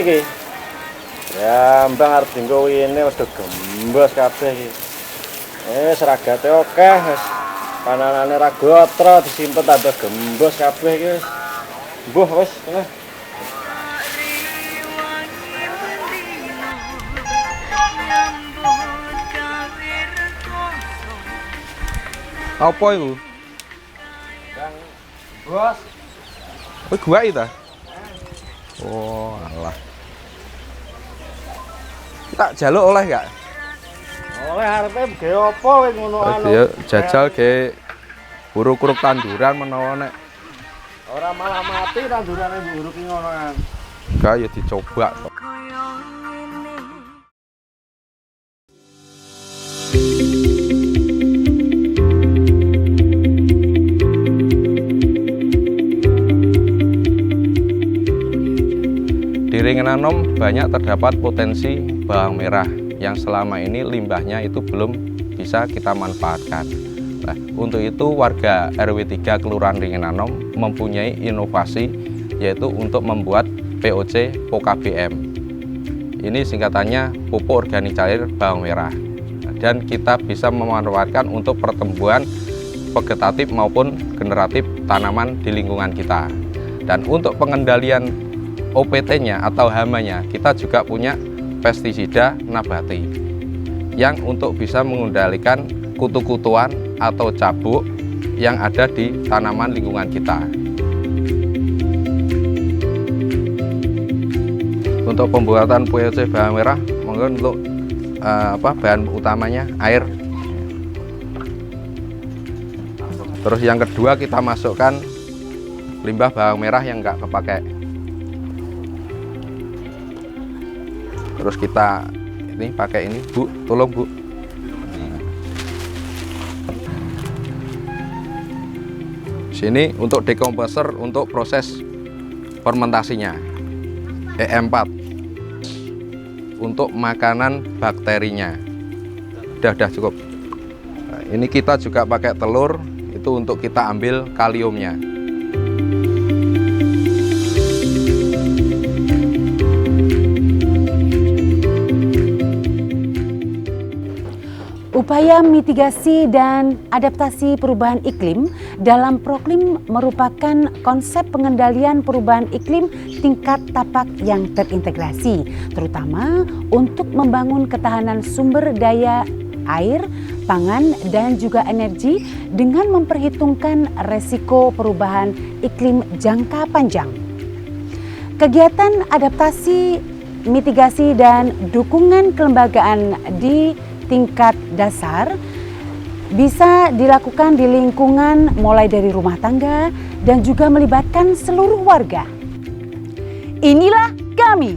iki. Ya, mbang arep dinggo ini wis do gembos kabeh iki. Seragate akeh wis. Pananane ra gotro disimpen tambah gembos kabeh iki wis. Mbuh wis, nah. Apa itu? Bang bos. Oh, gua itu. Oh, alah. Tak jaluk oleh gak? Oleh arepe gawe apa kowe ngono anu? Ya jajal ge buruk-buruk tanduran menawa nek Ora malah mati tandurane buruk iki ngono kan. enggak ya dicoba kok. Di Ringin Anom banyak terdapat potensi bawang merah yang selama ini limbahnya itu belum bisa kita manfaatkan. Nah, untuk itu warga RW 3 Kelurahan Ringin Anom mempunyai inovasi yaitu untuk membuat POC POKBM. Ini singkatannya pupuk organik cair bawang merah. Dan kita bisa memanfaatkan untuk pertumbuhan vegetatif maupun generatif tanaman di lingkungan kita. Dan untuk pengendalian OPT-nya atau hama-nya, kita juga punya pestisida nabati yang untuk bisa mengendalikan kutu-kutuan atau cabuk yang ada di tanaman lingkungan kita. Untuk pembuatan POC bawang merah, mungkin untuk bahan utamanya air. Terus yang kedua kita masukkan limbah bawang merah yang nggak kepakai. Terus kita ini pakai ini, Bu, tolong Bu. Sini untuk dekomposer untuk proses fermentasinya. E4 untuk makanan bakterinya. Udah cukup. Nah, ini kita juga pakai telur itu untuk kita ambil kaliumnya. Upaya mitigasi dan adaptasi perubahan iklim dalam Proklim merupakan konsep pengendalian perubahan iklim tingkat tapak yang terintegrasi, terutama untuk membangun ketahanan sumber daya air, pangan, dan juga energi dengan memperhitungkan resiko perubahan iklim jangka panjang. Kegiatan adaptasi, mitigasi, dan dukungan kelembagaan di tingkat dasar bisa dilakukan di lingkungan mulai dari rumah tangga dan juga melibatkan seluruh warga. Inilah kami,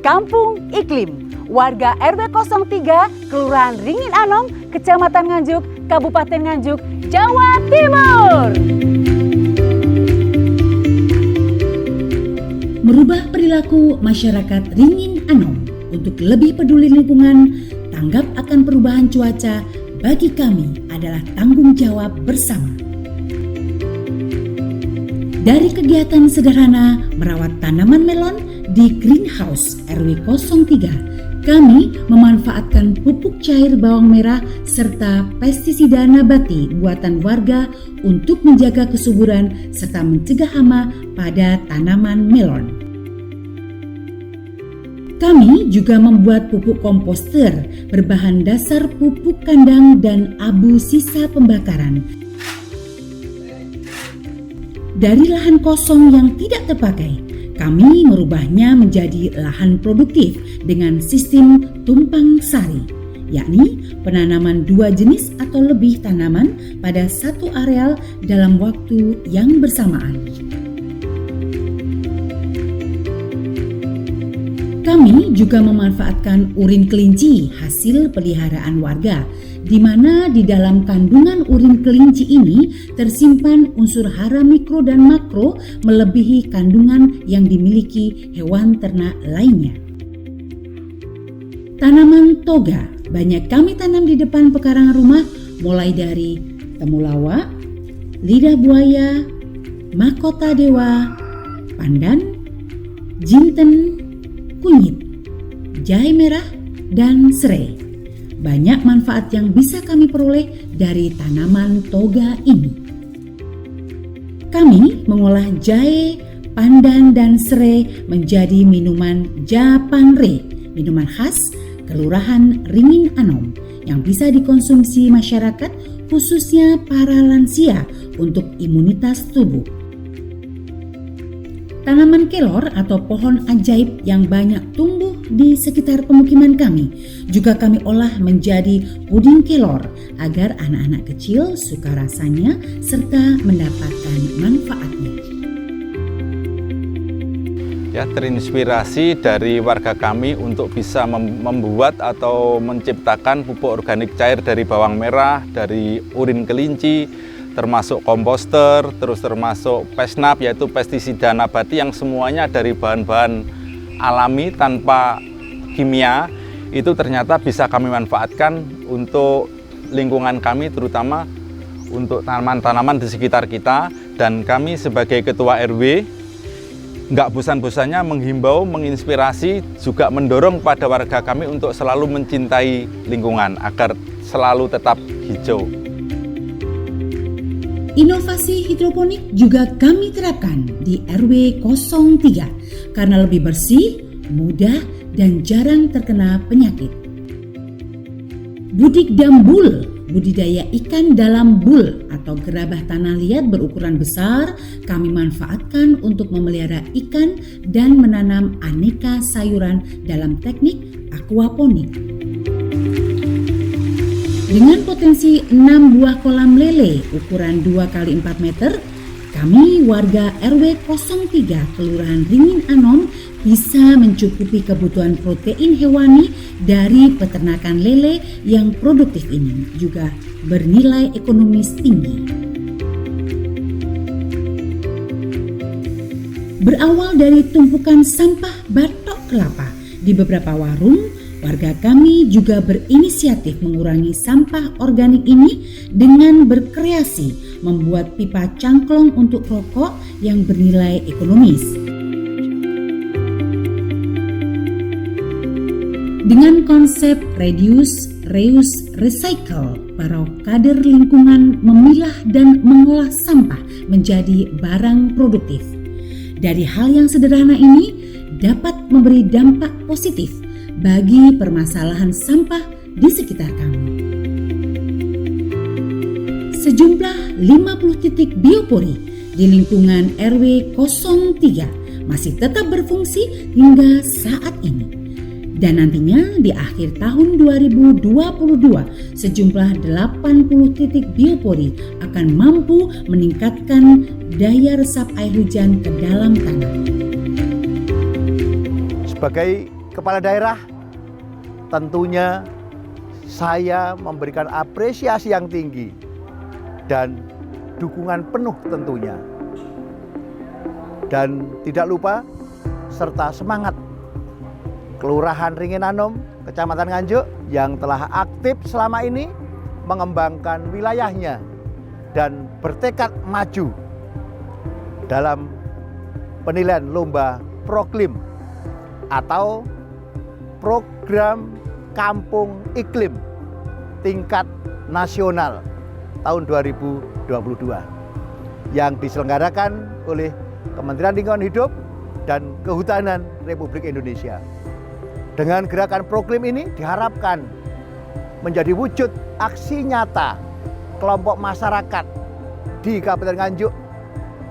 Kampung Iklim, warga RW 03, Kelurahan Ringin Anom, Kecamatan Nganjuk, Kabupaten Nganjuk, Jawa Timur. Merubah perilaku masyarakat Ringin Anom untuk lebih peduli lingkungan, tanggap akan perubahan cuaca, bagi kami adalah tanggung jawab bersama. Dari kegiatan sederhana merawat tanaman melon di greenhouse RW 03, kami memanfaatkan pupuk cair bawang merah serta pestisida nabati buatan warga untuk menjaga kesuburan serta mencegah hama pada tanaman melon. Kami juga membuat pupuk komposter berbahan dasar pupuk kandang dan abu sisa pembakaran. Dari lahan kosong yang tidak terpakai, kami merubahnya menjadi lahan produktif dengan sistem tumpang sari, yakni penanaman 2 jenis atau lebih tanaman pada satu areal dalam waktu yang bersamaan. Kami juga memanfaatkan urin kelinci hasil peliharaan warga, di mana di dalam kandungan urin kelinci ini tersimpan unsur hara mikro dan makro melebihi kandungan yang dimiliki hewan ternak lainnya. Tanaman toga banyak kami tanam di depan pekarangan rumah, mulai dari temulawak, lidah buaya, mahkota dewa, pandan, jinten, kunyit, jahe merah, dan serai. Banyak manfaat yang bisa kami peroleh dari tanaman toga ini. Kami mengolah jahe, pandan, dan serai menjadi minuman Japanre, minuman khas Kelurahan Ringin Anom yang bisa dikonsumsi masyarakat khususnya para lansia untuk imunitas tubuh. Tanaman kelor atau pohon ajaib yang banyak tumbuh di sekitar pemukiman kami juga kami olah menjadi puding kelor agar anak-anak kecil suka rasanya serta mendapatkan manfaatnya. Ya, terinspirasi dari warga kami untuk bisa membuat atau menciptakan pupuk organik cair dari bawang merah, dari urin kelinci, termasuk komposter, terus termasuk pesnap yaitu pestisida nabati yang semuanya dari bahan-bahan alami tanpa kimia, itu ternyata bisa kami manfaatkan untuk lingkungan kami, terutama untuk tanaman-tanaman di sekitar kita. Dan kami sebagai ketua RW nggak bosan-bosannya menghimbau, menginspirasi, juga mendorong pada warga kami untuk selalu mencintai lingkungan agar selalu tetap hijau. Inovasi hidroponik juga kami terapkan di RW 03 karena lebih bersih, mudah, dan jarang terkena penyakit. Budik dambul, budidaya ikan dalam bul atau gerabah tanah liat berukuran besar, kami manfaatkan untuk memelihara ikan dan menanam aneka sayuran dalam teknik aquaponik. Dengan potensi 6 buah kolam lele ukuran 2x4 meter, kami warga RW 03 Kelurahan Ringin Anom bisa mencukupi kebutuhan protein hewani dari peternakan lele yang produktif ini, juga bernilai ekonomis tinggi. Berawal dari tumpukan sampah batok kelapa di beberapa warung, warga kami juga berinisiatif mengurangi sampah organik ini dengan berkreasi membuat pipa cangklong untuk rokok yang bernilai ekonomis. Dengan konsep reduce, reuse, recycle, para kader lingkungan memilah dan mengolah sampah menjadi barang produktif. Dari hal yang sederhana ini dapat memberi dampak positif bagi permasalahan sampah di sekitar kami. Sejumlah 50 titik biopori di lingkungan RW 03 masih tetap berfungsi hingga saat ini. Dan nantinya di akhir tahun 2022 sejumlah 80 titik biopori akan mampu meningkatkan daya resap air hujan ke dalam tanah. Sebagai kepala daerah, tentunya saya memberikan apresiasi yang tinggi dan dukungan penuh tentunya. Dan tidak lupa serta semangat Kelurahan Ringin Anom, Kecamatan Nganjuk yang telah aktif selama ini mengembangkan wilayahnya dan bertekad maju dalam penilaian lomba Proklim atau Program Kampung Iklim tingkat nasional tahun 2022 yang diselenggarakan oleh Kementerian Lingkungan Hidup dan Kehutanan Republik Indonesia. Dengan gerakan Proklim ini diharapkan menjadi wujud aksi nyata kelompok masyarakat di Kabupaten Nganjuk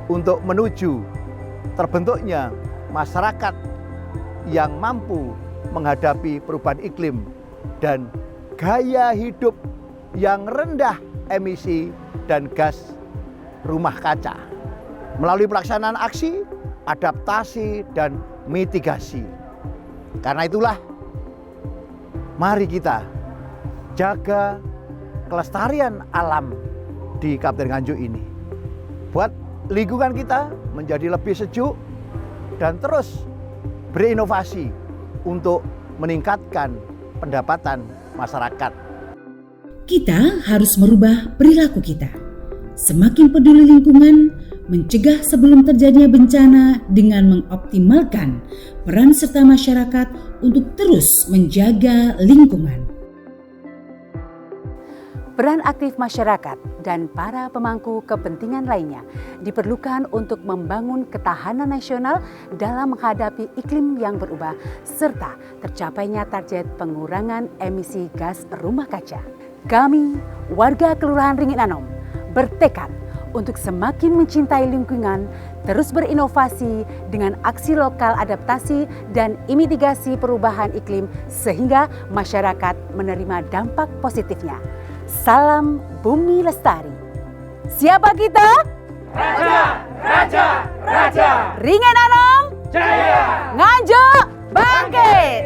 untuk menuju terbentuknya masyarakat yang mampu menghadapi perubahan iklim dan gaya hidup yang rendah emisi dan gas rumah kaca melalui pelaksanaan aksi, adaptasi, dan mitigasi. Karena itulah, mari kita jaga kelestarian alam di Kabupaten Nganjuk ini. Buat lingkungan kita menjadi lebih sejuk dan terus berinovasi untuk meningkatkan pendapatan masyarakat. Kita harus merubah perilaku kita. Semakin peduli lingkungan, mencegah sebelum terjadinya bencana dengan mengoptimalkan peran serta masyarakat untuk terus menjaga lingkungan. Peran aktif masyarakat dan para pemangku kepentingan lainnya diperlukan untuk membangun ketahanan nasional dalam menghadapi iklim yang berubah serta tercapainya target pengurangan emisi gas rumah kaca. Kami, warga Kelurahan Ringin Anom, bertekad untuk semakin mencintai lingkungan, terus berinovasi dengan aksi lokal adaptasi dan mitigasi perubahan iklim sehingga masyarakat menerima dampak positifnya. Salam Bumi Lestari. Siapa kita? Raja, Raja, Raja. Ringin Anom Jaya. Nganjuk bangkit.